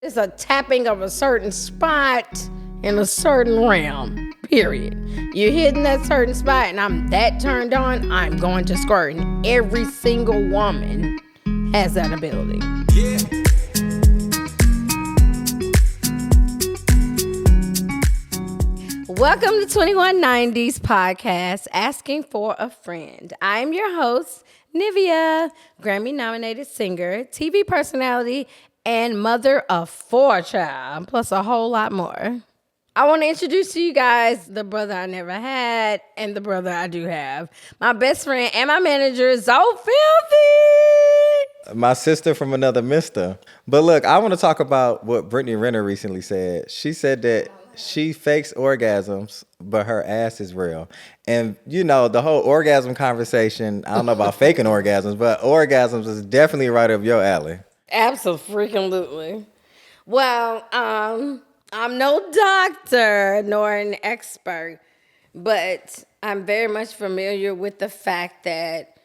It's a tapping of a certain spot in a certain realm, period. You're hitting that certain spot and I'm that turned on, I'm going to squirt. And every single woman has that ability. Yeah. Welcome to 2190s podcast, Asking for a Friend. I'm your host, Nivea, Grammy-nominated singer, TV personality, and mother of 4 child, plus a whole lot more. I want to introduce to you guys the brother I never had and the brother I do have. My best friend and my manager, Zoe Filthy. My sister from another mister. But look, I want to talk about what Brittany Renner recently said. She said that she fakes orgasms, but her ass is real. And, you know, the whole orgasm conversation, I don't know about faking orgasms, but orgasms is definitely right up your alley. Absolutely. Well, I'm no doctor nor an expert, but I'm very much familiar with the fact that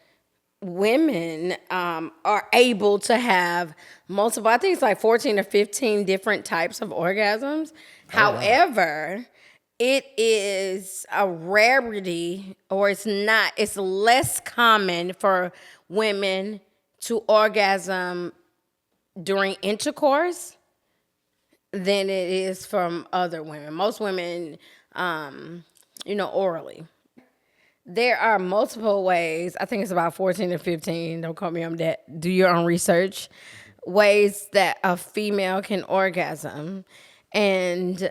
women are able to have multiple, I think it's like 14 or 15 different types of orgasms. However, it is a rarity, or it's less common for women to orgasm during intercourse than it is from other women. Most women, orally. There are multiple ways, I think it's about 14 or 15, don't quote me on that, do your own research, ways that a female can orgasm. And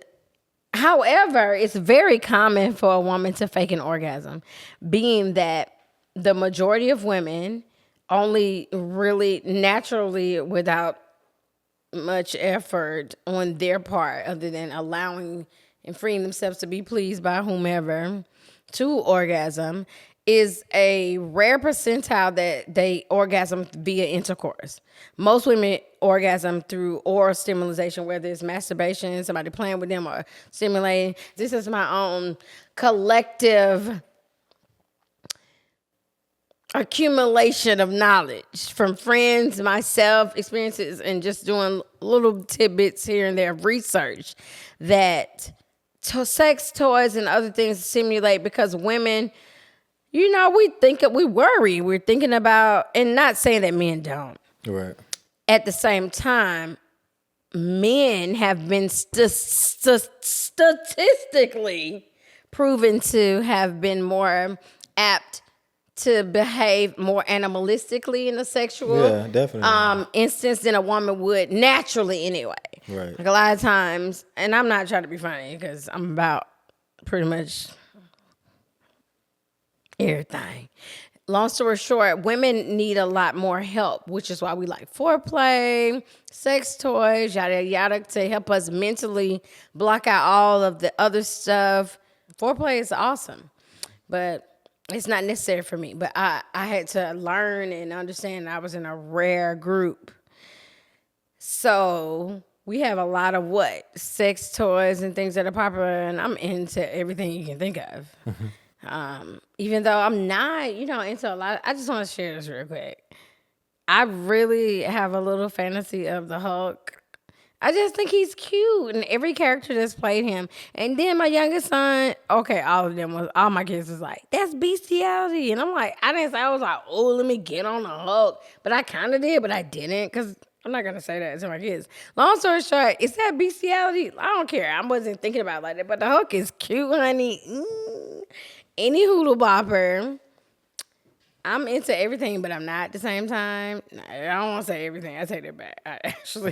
however, it's very common for a woman to fake an orgasm, being that the majority of women only really naturally, without much effort on their part, other than allowing and freeing themselves to be pleased by whomever, to orgasm, is a rare percentile that they orgasm via intercourse. Most women orgasm through oral stimulation, whether it's masturbation, somebody playing with them, or stimulating. This is my own collective accumulation of knowledge from friends, myself, experiences, and just doing little tidbits here and there of research that sex toys and other things simulate, because women, we worry. We're thinking about, and not saying that men don't. Right. At the same time, men have been statistically proven to have been more apt to behave more animalistically in a sexual instance than a woman would naturally anyway. Right. Like a lot of times, and I'm not trying to be funny because I'm about pretty much everything. Long story short, women need a lot more help, which is why we like foreplay, sex toys, yada, yada, to help us mentally block out all of the other stuff. Foreplay is awesome, but it's not necessary for me. But I had to learn and understand I was in a rare group. So we have a lot of sex toys and things that are popular, and I'm into everything you can think of. Even though I'm not, into a lot. I just want to share this real quick. I really have a little fantasy of the Hulk. I just think he's cute, and every character that's played him. And then my youngest son, all my kids was like, that's bestiality. And I'm like, I was like, oh, let me get on the Hulk. But I kind of did, but I didn't, because I'm not going to say that to my kids. Long story short, is that bestiality? I don't care. I wasn't thinking about it like that, but the Hulk is cute, honey. Any hula bopper. I'm into everything, but I'm not at the same time. I don't want to say everything. I take that back.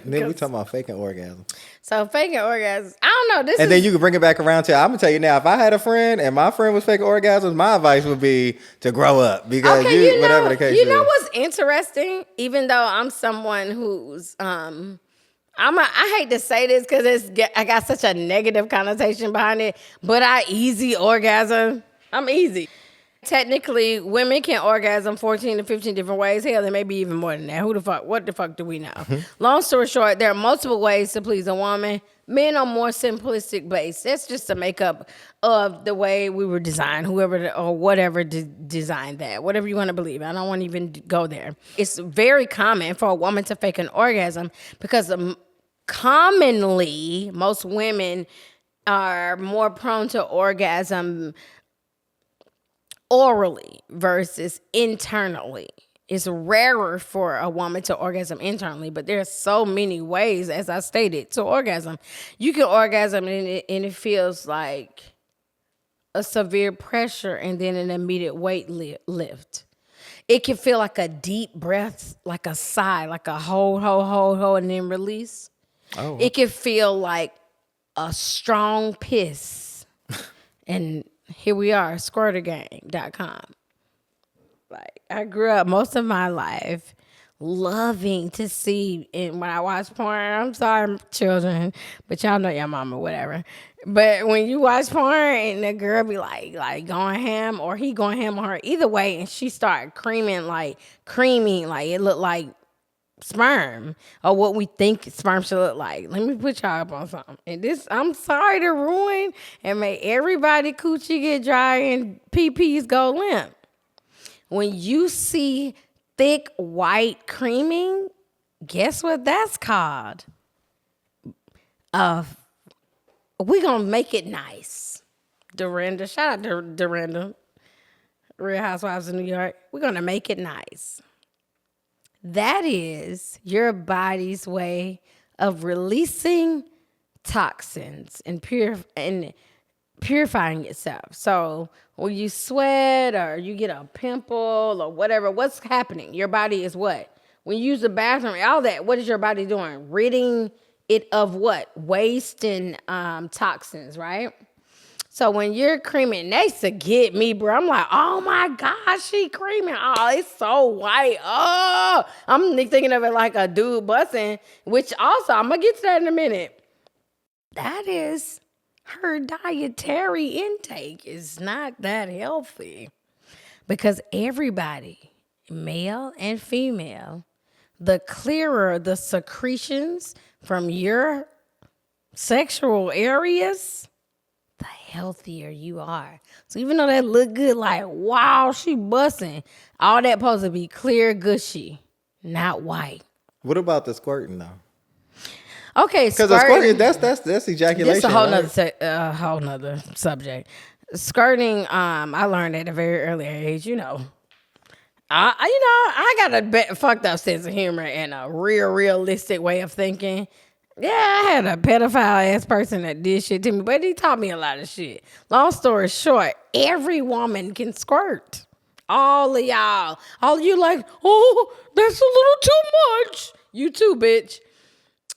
Then we talking about faking orgasm. So faking orgasms, I don't know. Then you can bring it back around to, I'm going to tell you now, if I had a friend and my friend was faking orgasms, my advice would be to grow up. Because whatever the case is. You know what's interesting? Even though I'm someone who's, I hate to say this because I got such a negative connotation behind it, but I easy orgasm. I'm easy. Technically, women can orgasm 14 to 15 different ways. Hell, there may be even more than that. What the fuck do we know? Long story short, there are multiple ways to please a woman. Men are more simplistic based. That's just the makeup of the way we were designed, whatever designed that. Whatever you want to believe. I don't want to even go there. It's very common for a woman to fake an orgasm because commonly, most women are more prone to orgasm orally versus internally. It's rarer for a woman to orgasm internally, but there's so many ways, as I stated, to orgasm. You can orgasm and it feels like a severe pressure and then an immediate weight lift. It can feel like a deep breath, like a sigh, like a hold, and then release. Oh. It can feel like a strong piss. And here we are, squirtergang.com. Like, I grew up most of my life loving to see, and when I watch porn, I'm sorry, children, but y'all know your mama, whatever. But when you watch porn and the girl be like going ham, or he going ham on her, either way, and she start creaming, like it looked like sperm, or what we think sperm should look like. Let me put y'all up on something. And this, I'm sorry to ruin and make everybody coochie get dry and PPs go limp. When you see thick white creaming, guess what that's called? We gonna make it nice. Dorinda, shout out to Dorinda, Real Housewives of New York. We're gonna make it nice. That is your body's way of releasing toxins and purifying itself. So when you sweat or you get a pimple or whatever, what's happening? Your body is what? When you use the bathroom, all that, what is your body doing? Ridding it of what? Waste and toxins, right? So when you're creaming, they used to get me, bro. I'm like, oh my gosh, she creaming. Oh, it's so white. Oh, I'm thinking of it like a dude busting, which also, I'm going to get to that in a minute. That is, her dietary intake is not that healthy. Because everybody, male and female, the clearer the secretions from your sexual areas, the healthier you are. So even though that look good, like, wow, she busting, all that supposed to be clear, gushy, not white. What about the squirting though? Okay, because the squirting, that's ejaculation. This is a whole right? whole nother subject. Skirting, I learned at a very early age. I got a fucked up sense of humor and a realistic way of thinking. Yeah, I had a pedophile ass person that did shit to me, but he taught me a lot of shit. Long story short, every woman can squirt. All of y'all. All of you like, oh, that's a little too much. You too, bitch.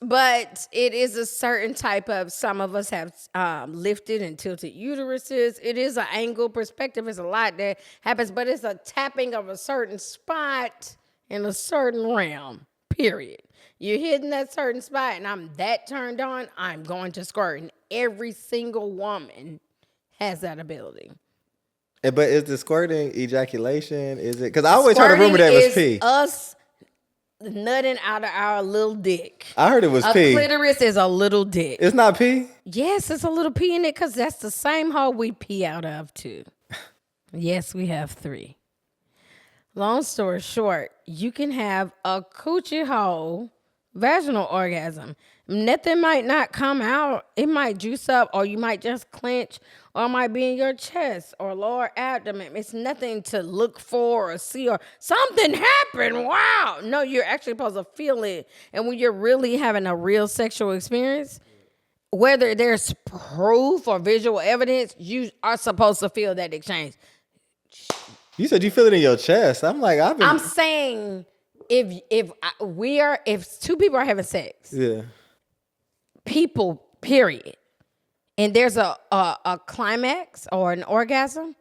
But it is a certain type of, some of us have lifted and tilted uteruses. It is an angle perspective. It's a lot that happens, but it's a tapping of a certain spot in a certain realm, period. You're hitting that certain spot and I'm that turned on, I'm going to squirt. And every single woman has that ability. But is the squirting ejaculation? Is it? Because I always heard a rumor that it was pee. Us nutting out of our little dick. I heard it was pee. A clitoris is a little dick. It's not pee? Yes, it's a little pee in it because that's the same hole we pee out of too. Yes, we have 3. Long story short, you can have a coochie hole vaginal orgasm. Nothing might not come out. It might juice up, or you might just clench, or it might be in your chest or lower abdomen. It's nothing to look for or see, or something happened. Wow. No, you're actually supposed to feel it. And when you're really having a real sexual experience, whether there's proof or visual evidence, you are supposed to feel that exchange. You said you feel it in your chest. I'm saying if 2 people are having sex, yeah, people, period, and there's a climax or an orgasm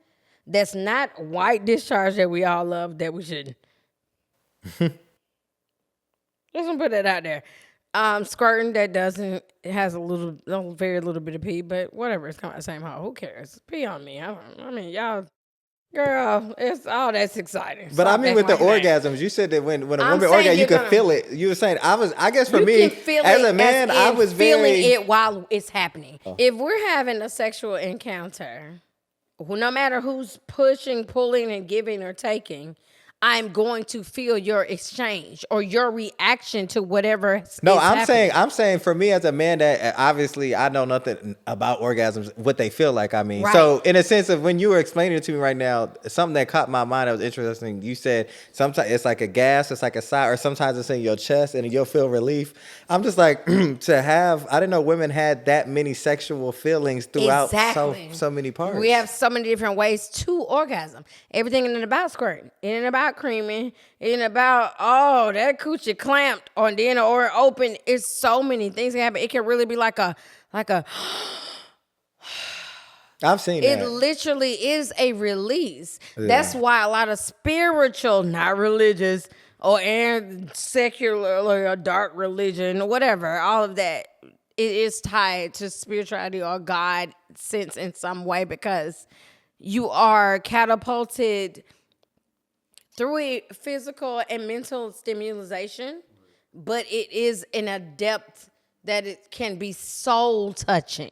that's not white discharge that we all love, that we shouldn't. Just gonna put that out there. Squirting that doesn't, it has very little bit of pee, but whatever, it's kind of the same hole. Who cares? Pee on me. Y'all. Girl, it's all that's exciting. But I mean, with the orgasms, you said that when a woman orgasms, you can feel it. You were saying, I guess for me, as a man, I was feeling it while it's happening. Oh. If we're having a sexual encounter, no matter who's pushing, pulling, and giving or taking, I'm going to feel your exchange or your reaction to whatever. No, is happening. I'm saying for me as a man that obviously I know nothing about orgasms, what they feel like. I mean, Right. so in a sense of when you were explaining it to me right now, something that caught my mind that was interesting. You said sometimes it's like a gas, it's like a sigh, or sometimes it's in your chest and you'll feel relief. I'm just like to have. I didn't know women had that many sexual feelings throughout so many parts. We have so many different ways to orgasm. Everything ain't about squirting. It ain't about creaming. It ain't about, oh, that coochie clamped or then or open. It's so many things that happen. It can really be like a I've seen it that. literally is a release. Yeah. That's why a lot of spiritual, not religious, and secular or dark religion or whatever, all of that, it is tied to spirituality or God sense in some way because you are catapulted through a physical and mental stimulation, but it is in a depth that it can be soul touching.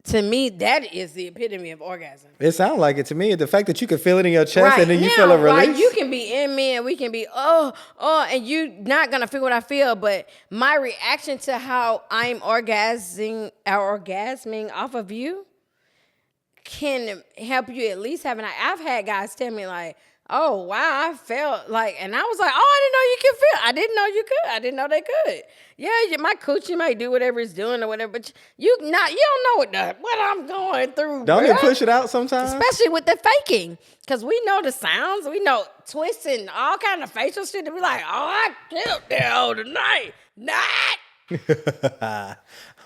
To me, that is the epitome of orgasm. It sounds like it to me. The fact that you can feel it in your chest and then you feel a release. Like you can be in me and we can be, and you're not going to feel what I feel. But my reaction to how I'm orgasming off of you can help you at least have an idea. I've had guys tell me like, oh, wow, I felt like, and I was like, oh, I didn't know you could feel. I didn't know you could. I didn't know they could. Yeah, my coochie might do whatever it's doing or whatever, but you don't know what I'm going through. Don't it push it out sometimes? Especially with the faking, because we know the sounds. We know twists and all kind of facial shit to be like, oh, I killed that hoe tonight. Not.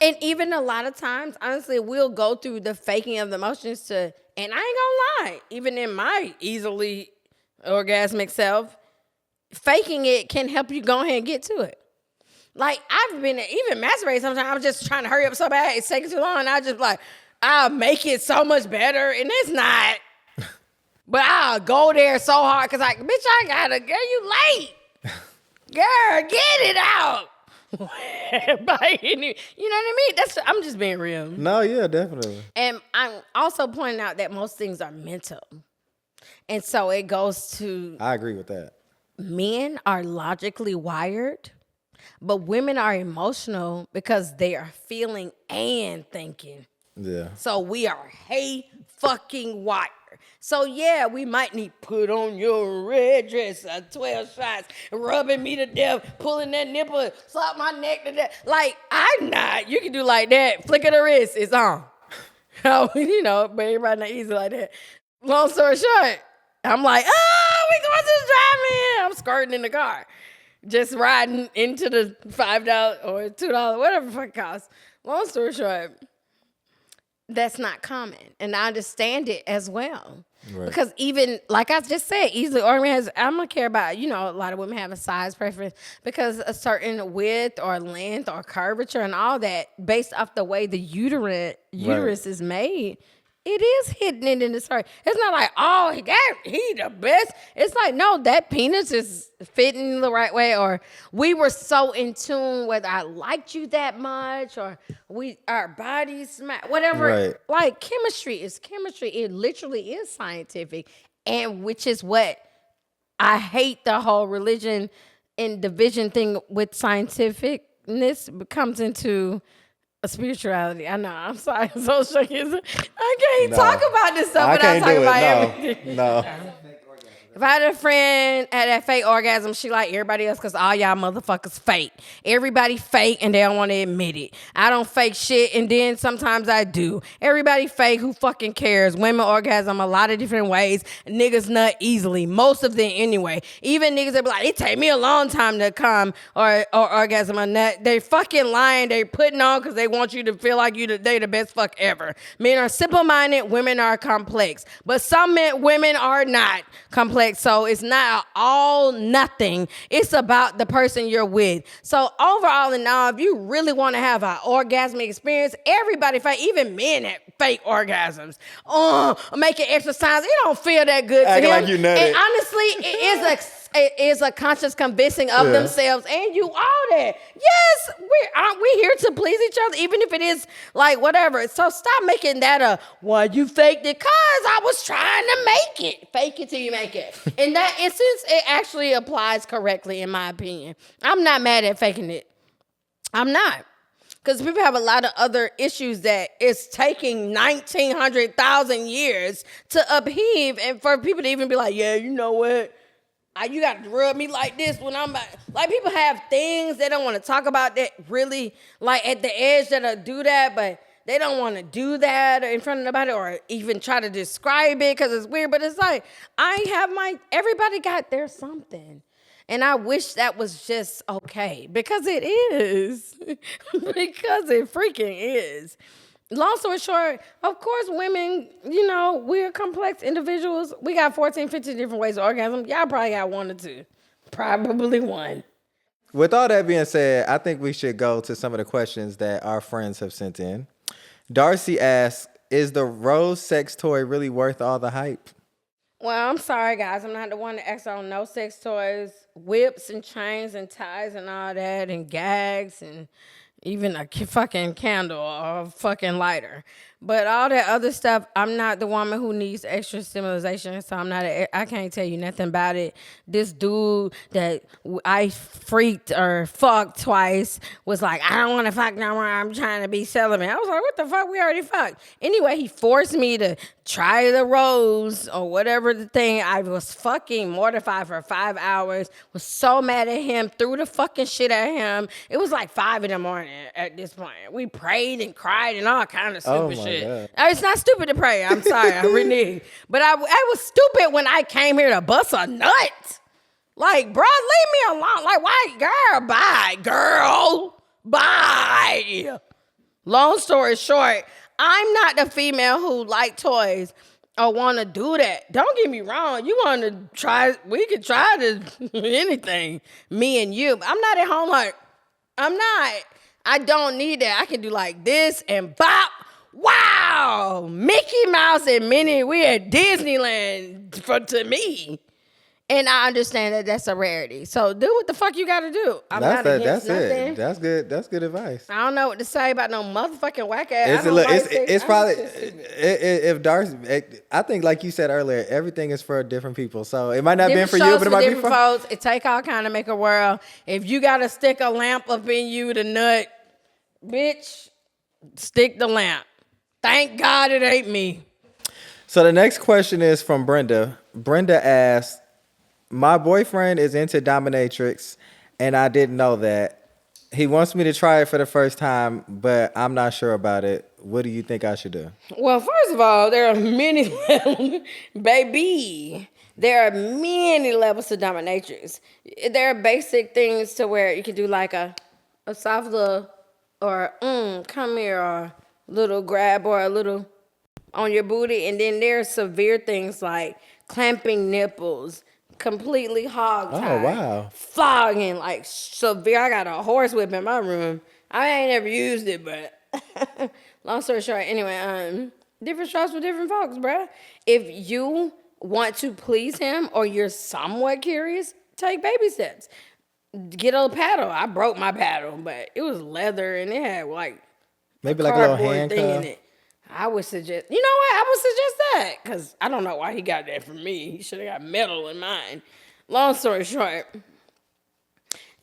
And even a lot of times, honestly, we'll go through the faking of the emotions to, and I ain't gonna lie, even in my easily orgasmic self, faking it can help you go ahead and get to it. Like, I've been even masturbating sometimes. I'm just trying to hurry up so bad. It's taking too long. And I just like, I'll make it so much better. And it's not. But I'll go there so hard because like, bitch, I gotta, girl, you late. Girl, get it out. You know what I mean? I'm just being real. No, yeah, definitely. And I'm also pointing out that most things are mental. And so it goes to... I agree with that. Men are logically wired, but women are emotional because they are feeling and thinking. Yeah. So we are fucking wired. So yeah, we might need put on your red dress, 12 shots, rubbing me to death, pulling that nipple, slap my neck to death. Like, I'm not. You can do like that. Flick of the wrist, it's on. But everybody not easy like that. Long story short, I'm like, we going to the drive-in. I'm skirting in the car. Just riding into the $5 or $2, whatever the fuck it costs. Long story short, that's not common. And I understand it as well. Right. Because even, like I just said, easily orgasm, I'm going to care about, a lot of women have a size preference because a certain width or length or curvature and all that, based off the way the uterus is made, it is hitting it in the circle. It's not like, oh, he the best. It's like, no, that penis is fitting the right way, or we were so in tune whether I liked you that much, or our bodies whatever. Right. Like chemistry is chemistry. It literally is scientific, and which is what I hate the whole religion and division thing with scientificness comes into. Spirituality. I know. I'm sorry. I'm so shook. I can't talk about this stuff without talking about everything. No. If I had a friend at that fake orgasm, she like everybody else because all y'all motherfuckers fake. Everybody fake and they don't want to admit it. I don't fake shit and then sometimes I do. Everybody fake. Who fucking cares? Women orgasm a lot of different ways. Niggas nut easily. Most of them anyway. Even niggas that be like, it take me a long time to come or orgasm a nut. They fucking lying. They putting on because they want you to feel like they the best fuck ever. Men are simple-minded. Women are complex. But some women are not complex. So it's not all nothing. It's about the person you're with. So overall and all, if you really want to have an orgasmic experience, everybody fake, even men have fake orgasms. Making exercise, it don't feel that good to him. Like you nutted. And honestly, it is is a conscious convincing of Yeah. themselves, and you are that. Yes, aren't we here to please each other, even if it is like whatever. So stop making that a why you faked it, cause I was trying to make it. Fake it till you make it. In that instance, it actually applies correctly, in my opinion. I'm not mad at faking it. I'm not. Because people have a lot of other issues that it's taking 1,900,000 years to upheave, and for people to even be like, yeah, you know what? You got to rub me like this when I'm like, people have things they don't want to talk about that really like at the edge that'll do that, but they don't want to do that in front of nobody or even try to describe it because it's weird. But it's like, everybody got their something. And I wish that was just okay because it is. Because it freaking is. Long story short, of course, women, we're complex individuals. We got 14, 15 different ways of orgasm. Y'all probably got one or two. Probably one. With all that being said, I think we should go to some of the questions that our friends have sent in. Darcy asks, is the rose sex toy really worth all the hype? Well, I'm sorry, guys. I'm not the one to ask on no sex toys, whips and chains and ties and all that and gags and even a fucking candle or a fucking lighter. But all that other stuff, I'm not the woman who needs extra stimulation, so I can't tell you nothing about it. This dude that I freaked or fucked twice was like, I don't want to fuck no more. I'm trying to be celibate. I was like, what the fuck? We already fucked. Anyway, he forced me to try the rose or whatever the thing. I was fucking mortified for 5 hours. Was so mad at him. Threw the fucking shit at him. It was like 5 in the morning at this point. We prayed and cried and all kind of stupid shit. God. It's not stupid to pray. I'm sorry. I renege. But I was stupid when I came here to bust a nut. Like, bro, leave me alone. Like, why? Girl, bye. Girl, bye. Long story short, I'm not the female who like toys or want to do that. Don't get me wrong. You want to try, we could try to anything, me and you. I'm not at home like, I'm not. I don't need that. I can do like this and bop. Wow. Mickey Mouse and Minnie, we at Disneyland to me. And I understand that that's a rarity. So do what the fuck you got to do. I'm not against nothing. It. That's good. That's good advice. I don't know what to say about no motherfucking whack ass. It's probably if Darcy. I think like you said earlier, everything is for different people. So it might not be for you, but it might be for folks. It take all kind to make a world. If you got to stick a lamp up in you to nut, bitch, stick the lamp. Thank God it ain't me. So the next question is from Brenda. Brenda asks, my boyfriend is into dominatrix, and I didn't know that. He wants me to try it for the first time, but I'm not sure about it. What do you think I should do? Well, first of all, there are many baby. There are many levels to dominatrix. There are basic things to where you can do like a soft little or come here or little grab or a little on your booty, and then there's severe things like clamping nipples, completely hog tied. Oh, wow. Flogging, like severe. I got a horse whip in my room. I ain't never used it, but long story short, anyway, different strokes for different folks, bruh. If you want to please him or you're somewhat curious, take baby steps. Get a paddle. I broke my paddle, but it was leather and it had like maybe like a little thing in handcuff. it. I would suggest, you know what? I would suggest that because I don't know why he got that from me. He should have got metal in mine. Long story short,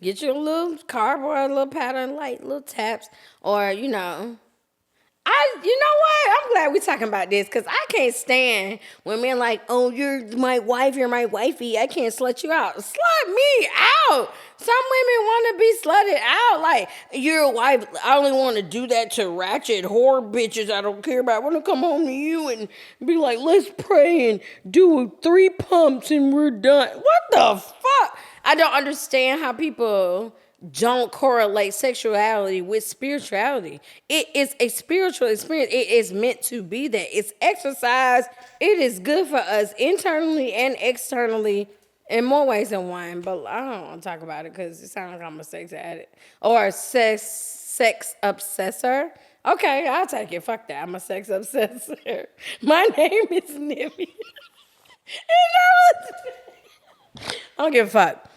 get you a little cardboard, a little pattern, light, little taps, or you know what? I'm glad we're talking about this because I can't stand when men like, oh, you're my wife, you're my wifey. I can't slut you out. Slut me out. Some women want to be slutted out. Like, you're a wife. I only want to do that to ratchet whore bitches I don't care about. I want to come home to you and be like, let's pray and do 3 pumps and we're done. What the fuck? I don't understand how people don't correlate sexuality with spirituality. It is a spiritual experience. It is meant to be that. It's exercise. It is good for us internally and externally in more ways than one. But I don't want to talk about it because it sounds like I'm a sex addict or a sex obsessor. Okay, I'll take it. Fuck that. I'm a sex obsessor. My name is Nivea. And I don't give a fuck.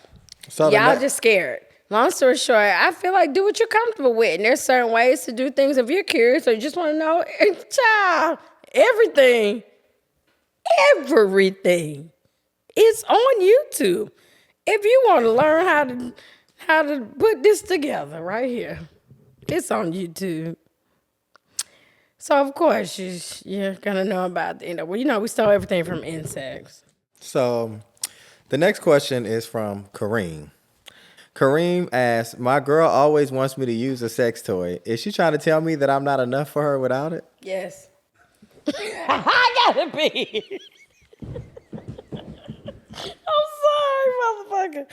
So Y'all just scared. Long story short, I feel like do what you're comfortable with. And there's certain ways to do things if you're curious or you just want to know. Child, everything is on YouTube. If you want to learn how to put this together right here, it's on YouTube. So of course you're gonna know about we stole everything from insects. So the next question is from Kareem. Kareem asks, my girl always wants me to use a sex toy. Is she trying to tell me that I'm not enough for her without it? Yes. I gotta be. I'm sorry, motherfucker.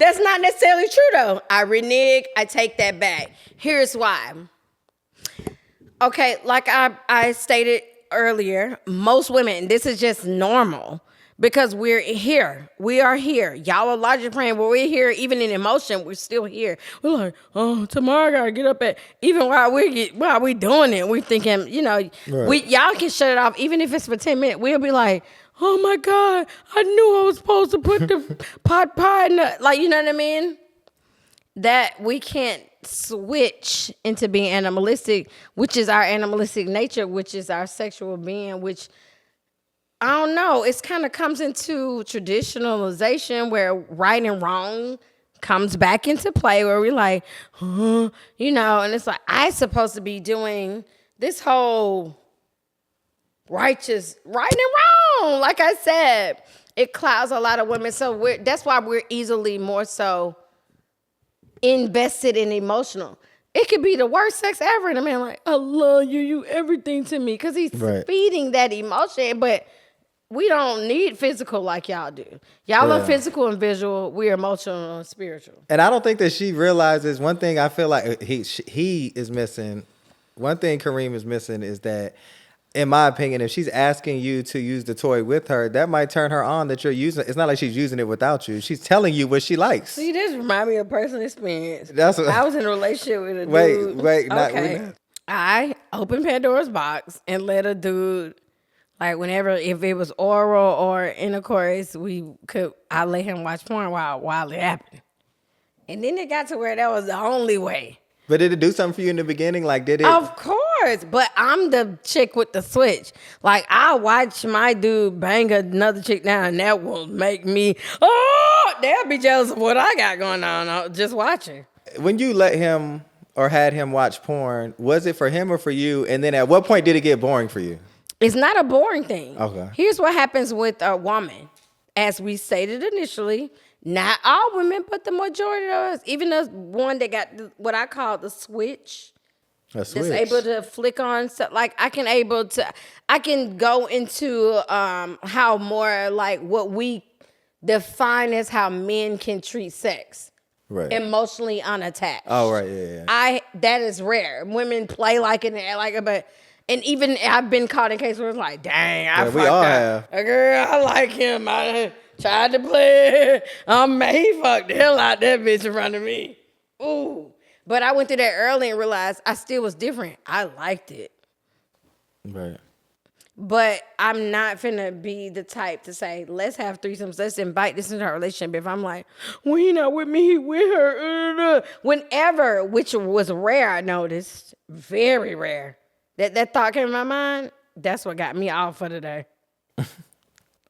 That's not necessarily true though. I renege. I take that back. Here's why. Okay, like I stated earlier, most women, this is just normal. Because we're here. We are here. Y'all are logic praying, but we're here. Even in emotion, we're still here. We're like, oh, tomorrow I gotta get up at. Even while we doing it, we're thinking, right. Y'all can shut it off. Even if it's for 10 minutes, we'll be like, oh my God, I knew I was supposed to put the pot pie in the, like, you know what I mean? That we can't switch into being animalistic, which is our animalistic nature, which is our sexual being, which I don't know. It kind of comes into traditionalization where right and wrong comes back into play where we're like, and it's like, I'm supposed to be doing this whole righteous right and wrong. Like I said, it clouds a lot of women. So that's why we're easily more so invested in emotional. It could be the worst sex ever. And a man like, I love you, you everything to me. Because he's feeding that emotion. But we don't need physical like y'all do. Y'all are physical and visual. We're emotional and spiritual. And I don't think that she realizes one thing I feel like he is missing. One thing Kareem is missing is that, in my opinion, if she's asking you to use the toy with her, that might turn her on that you're using. It's not like she's using it without you. She's telling you what she likes. See, this remind me of personal experience. I was in a relationship with a dude. Wait. Okay. I opened Pandora's box and let a dude, like whenever, if it was oral or intercourse, I let him watch porn while it happened. And then it got to where that was the only way. But did it do something for you in the beginning? Like, did it? Of course. But I'm the chick with the switch. Like, I watch my dude bang another chick down, and that will make me, they'll be jealous of what I got going on just watching. When you let him or had him watch porn, was it for him or for you? And then at what point did it get boring for you? It's not a boring thing. Okay. Here's what happens with a woman. As we stated initially, not all women, but the majority of us, even the one that got what I call the switch. That's able to flick on stuff. Like I can go into how more like what we define as how men can treat sex. Right. Emotionally unattached. Oh, right, yeah. That is rare. Women play like it and act like it, but and even I've been caught in cases where it's like, dang, I fucked we all up. have. A girl, I like him. I tried to play. He fucked the hell out that bitch in front of me. Ooh. But I went through that early and realized I still was different. I liked it. Right. But I'm not finna be the type to say, let's have threesomes, let's invite this into our relationship. If I'm like, well, he not with me, he with her. Whenever, which was rare, I noticed, very rare. That thought came in my mind, that's what got me off for today.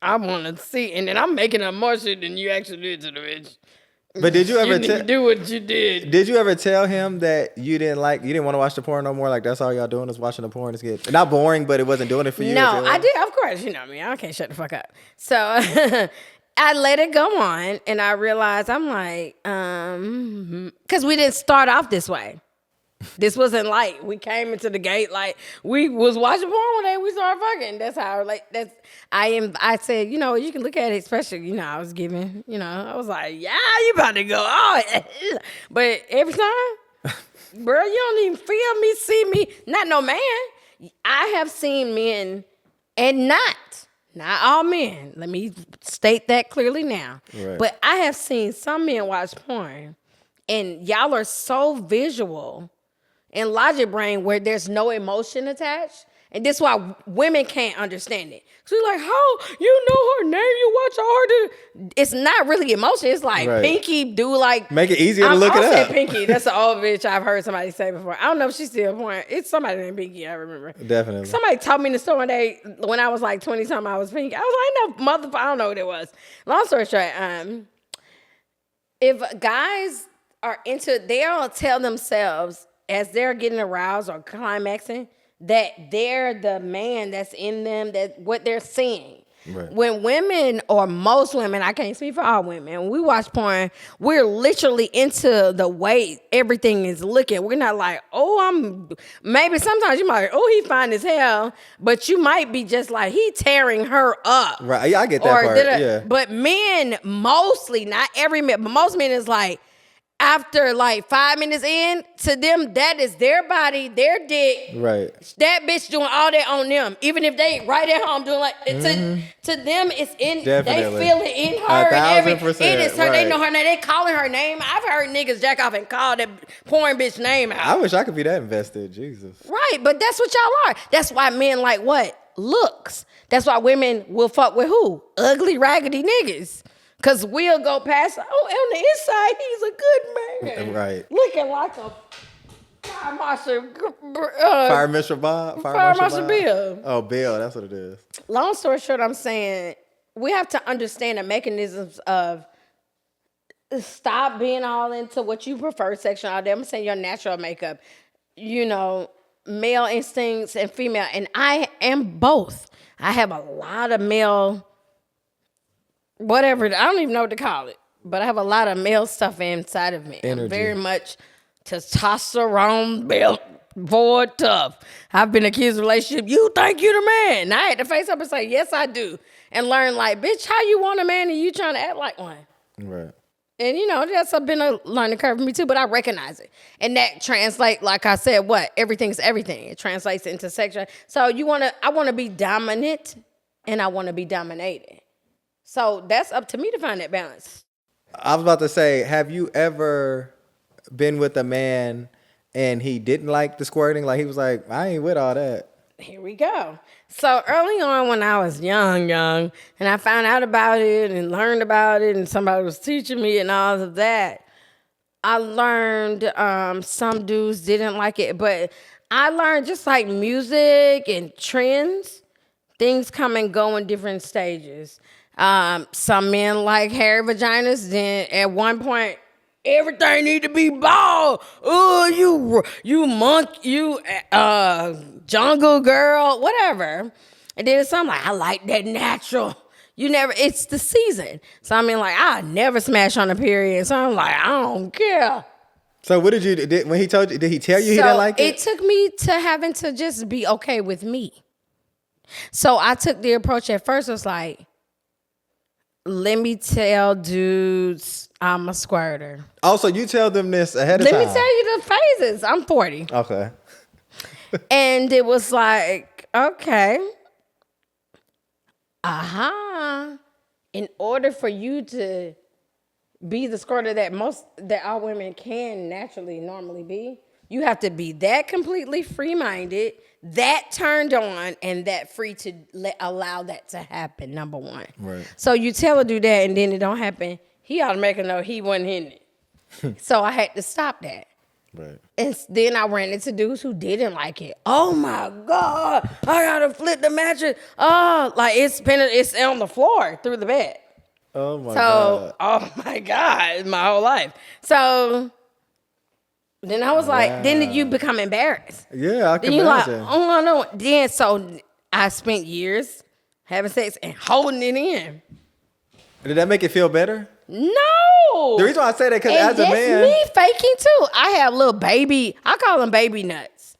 I want to see, and then I'm making up more shit than you actually did to the bitch. But did you ever do what you did? Did you ever tell him that you didn't want to watch the porn no more? Like that's all y'all doing is watching the porn? It's good. Not boring, but it wasn't doing it for you. No, I did. Of course, you know me. I can't shut the fuck up. So I let it go on, and I realized I'm like, because we didn't start off this way. This wasn't like we came into the gate like we was watching porn one day. We started fucking. That's how I said, you can look at it, especially I was giving. I was like, yeah, you about to go. Oh, but every time, bro, you don't even feel me, see me. Not no man. I have seen men, and not all men. Let me state that clearly now. Right. But I have seen some men watch porn, and y'all are so visual. In logic brain where there's no emotion attached. And this is why women can't understand it. So you're like, how you know her name? You watch her. It's not really emotion. It's like Pinky do like make it easier to look it I'll up. say Pinky. That's the old bitch I've heard somebody say before. I don't know if she's still born. It's somebody named Pinky. I remember. Definitely. Somebody told me in the store one day when I was like 20 something. I was Pinky. I was like, no motherfucker. I don't know what it was. Long story short, if guys are into, they'll tell themselves as they're getting aroused or climaxing that they're the man that's in them, that what they're seeing. Right. When women, or most women, I can't speak for all women, when we watch porn, we're literally into the way everything is looking. We're not like, maybe sometimes you might, he fine as hell, but you might be just like, he tearing her up. Right, yeah, I get that part, yeah. But men, mostly, not every man, but most men is like, after like 5 minutes in, to them, that is their body, their dick. Right. That bitch doing all that on them. Even if they right at home doing like, to them, it's in, Definitely. they feel it in her. 1,000%. It is her, right. They know her name. They calling her name. I've heard niggas jack off and call that porn bitch name out. I wish I could be that invested, Jesus. Right, but that's what y'all are. That's why men like what? Looks. That's why women will fuck with who? Ugly, raggedy niggas. Because we'll go past, on the inside, he's a good man. Right. Looking like a fire marshal. Fire Marshal Bob? Fire Marshal Bill. Oh, Bill, that's what it is. Long story short, I'm saying we have to understand the mechanisms of stop being all into what you prefer sexuality. I'm saying your natural makeup, male instincts and female. And I am both. I have a lot of male, whatever, I don't even know what to call it, but I have a lot of male stuff inside of me. Energy. I'm very much testosterone built, forward, tough. I've been accused of relationship. You think you the man? And I had to face up and say, yes, I do. And learn like, bitch, how you want a man and you trying to act like one? Right. And that's been a learning curve for me too, but I recognize it. And that translates, like I said, everything's everything. It translates into sexual. So I want to be dominant and I want to be dominated. So that's up to me to find that balance. I was about to say, have you ever been with a man and he didn't like the squirting? Like he was like, I ain't with all that. Here we go. So early on when I was young, and I found out about it and learned about it and somebody was teaching me and all of that, I learned some dudes didn't like it. But I learned just like music and trends, things come and go in different stages. Some men like hairy vaginas. Then at one point, everything need to be bald. Oh, you monk, you jungle girl, whatever. And then some like, I like that natural. It's the season. So I mean, like, I never smash on a period. So I'm like, I don't care. So what when he told you, did he tell you he didn't like it? It took me to having to just be okay with me. So I took the approach at first, was like, let me tell dudes I'm a squirter. Oh, so you tell them this ahead of time? Let me tell you the phases. I'm 40. Okay. And it was like, okay. In order for you to be the squirter that all women can naturally normally be, you have to be that completely free-minded, that turned on, and that free to allow that to happen, number one. Right. So you tell her do that, and then it don't happen, he automatically know he wasn't in it. So I had to stop that. Right. And then I ran into dudes who didn't like it. Oh my God, I gotta flip the mattress. Oh, like it's on the floor through the bed. Oh my God. Oh my God, my whole life. So then I was like, then you become embarrassed. Yeah, I can then you like, imagine. oh no. Then so I spent years having sex and holding it in. Did that make it feel better? No. The reason why I say that, because as a man, me faking too. I have little baby, I call them baby nuts.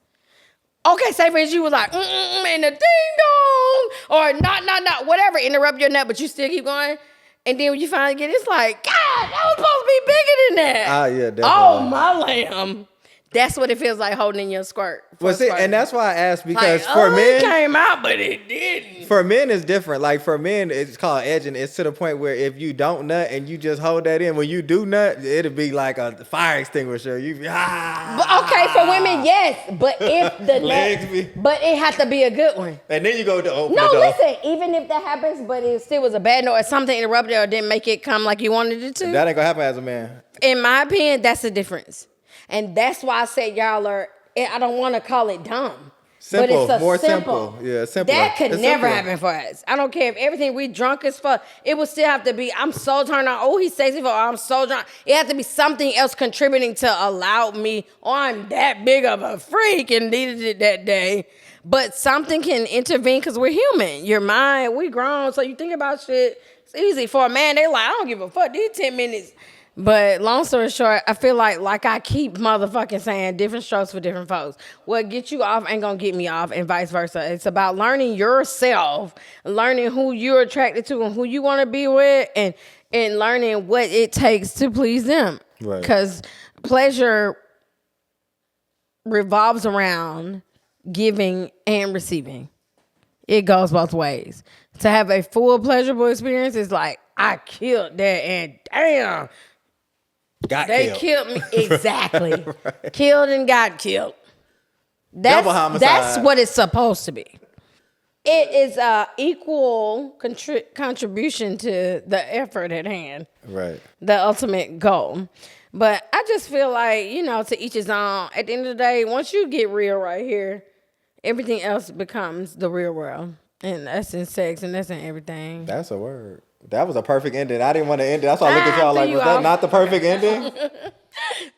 Okay, say for instance, you was like, and the ding dong, or not, whatever, interrupt your nut, but you still keep going. And then when you finally get it, it's like, God, that was supposed to be bigger than that. yeah, definitely. Oh, my lamb. That's what it feels like holding in your squirt. Well, see, squirting. and that's why I asked because like, for it men, came out, but it didn't. for men it's different. Like for men, it's called edging. It's to the point where if you don't nut and you just hold that in, when you do nut, it'll be like a fire extinguisher. You be But okay, for women, yes. But if the Legs be- but it has to be a good one. and then you go to open No, the door. listen. Even if that happens, but it still was a bad note, or something interrupted, or didn't make it come like you wanted it to. That ain't gonna happen as a man. In my opinion, that's the difference, and that's why I said y'all are. I don't want to call it dumb. Simple, but it's more simple. Yeah, simple. That could It's never simpler. happen for us. I don't care if everything we drunk as fuck. It would still have to be, I'm so turned on. Oh, he's sexy for, I'm so drunk. It has to be something else contributing to allow me, oh, I'm that big of a freak and needed it that day. But something can intervene because we're human. Your mind, we grown, so you think about shit. It's easy. For a man, they like, I don't give a fuck. These 10 minutes. But long story short, I feel like I keep motherfucking saying different strokes for different folks. What gets you off ain't gonna get me off, and vice versa. It's about learning yourself, learning who you're attracted to and who you want to be with, and learning what it takes to please them. Right. Because pleasure revolves around giving and receiving. It goes both ways. To have a full pleasurable experience is like, I killed that, and damn. They killed me. Exactly. Right. Killed and got killed. Double homicide. That's what it's supposed to be. It is a equal contribution to the effort at hand. Right. The ultimate goal. But I just feel like, to each his own. At the end of the day, once you get real right here, everything else becomes the real world. And that's in sex and that's in everything. That's a word. That was a perfect ending. I didn't want to end it. That's why I looked at y'all like, was that not the perfect ending?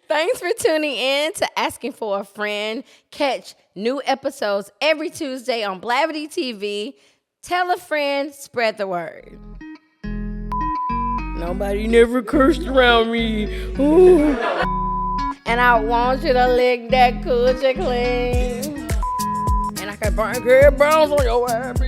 Thanks for tuning in to Asking for a Friend. Catch new episodes every Tuesday on BlavityTV. Tell a friend, spread the word. Nobody never cursed around me. Ooh. And I want you to lick that coochie clean. And I can burn good bones on your ass.